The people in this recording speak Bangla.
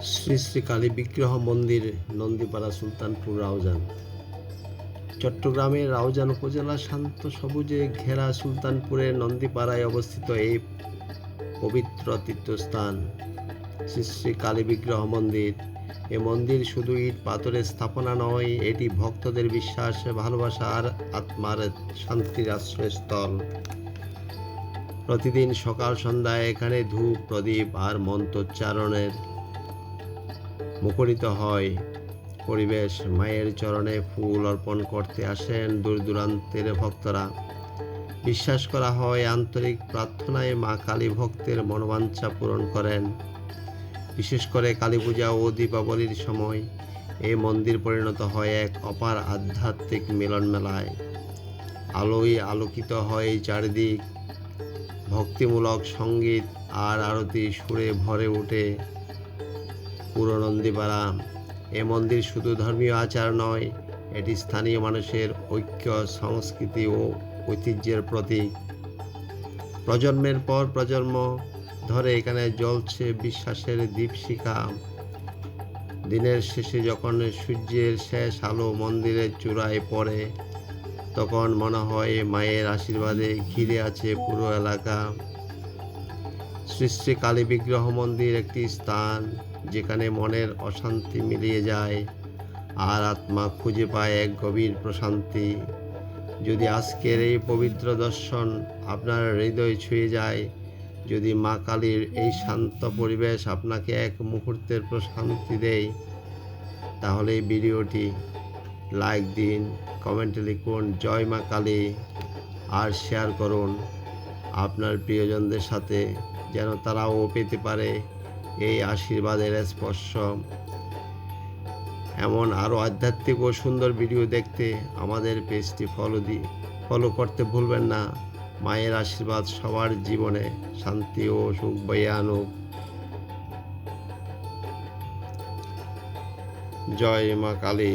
শ্রী শ্রী কালী বিগ্রহ মন্দির, নন্দীপাড়া, সুলতানপুর, রাউজান। চট্টগ্রামের রাউজান উপজেলার শান্ত সবুজে ঘেরা সুলতানপুরের নন্দীপাড়ায় অবস্থিত এই পবিত্র তীর্থস্থান শ্রী শ্রী কালী বিগ্রহ মন্দির। এ মন্দির শুধু ইট পাথরের স্থাপনা নয়, এটি ভক্তদের বিশ্বাস, ভালোবাসা আর আত্মার শান্তির আশ্রয়স্থল। প্রতিদিন সকাল সন্ধ্যায় এখানে ধূপ, প্রদীপ আর মন্ত্রোচ্চারণের মুখরিত হয় পরিবেশ। মায়ের চরণে ফুল অর্পণ করতে আসেন দূর দূরান্তের ভক্তরা। বিশ্বাস করা হয় আন্তরিক প্রার্থনায় মা কালী ভক্তের মনোবাঞ্ছা পূরণ করেন। বিশেষ করে কালী পূজা ও দীপাবলির সময় এই মন্দির পরিণত হয় এক অপার আধ্যাত্মিক মিলন মেলায়। আলোয় আলোকিত হয় চারিদিক, ভক্তিমূলক সঙ্গীত আর আরতি সুরে ভরে ওঠে পুরো নন্দীপাড়া। এ মন্দির শুধু ধর্মীয় আচার নয়, এটি স্থানীয় মানুষের ঐক্য, সংস্কৃতি ও ঐতিহ্যের প্রতীক। প্রজন্মের পর প্রজন্ম ধরে এখানে জ্বলছে বিশ্বাসের দীপশিখা। দিনের শেষে যখন সূর্যের শেষ আলো মন্দিরের চূড়ায় পড়ে, তখন মনে হয় মায়ের আশীর্বাদে ঘিরে আছে পুরো এলাকা। শ্রী শ্রী কালী বিগ্রহ মন্দির একটি স্থান যেখানে মনের অশান্তি মিলিয়ে যায় আর আত্মা খুঁজে পায় এক গভীর প্রশান্তি। যদি আজকের এই পবিত্র দর্শন আপনার হৃদয় ছুঁয়ে যায়, যদি মা কালীর এই শান্ত পরিবেশ আপনাকে এক মুহূর্তের প্রশান্তি দেয়, তাহলে এই ভিডিওটি লাইক দিন, কমেন্টে লিখুন জয় মা কালী আর শেয়ার করুন আপনার প্রিয়জনদের সাথে, যেন তারাও পেতে পারে এই আশীর্বাদের স্পর্শ। এমন আরও আধ্যাত্মিক ও সুন্দর ভিডিও দেখতে আমাদের পেজটি ফলো করতে ভুলবেন না। মায়ের আশীর্বাদ সবার জীবনে শান্তি ও সুখ বয়ে আনুক। জয় মা কালী।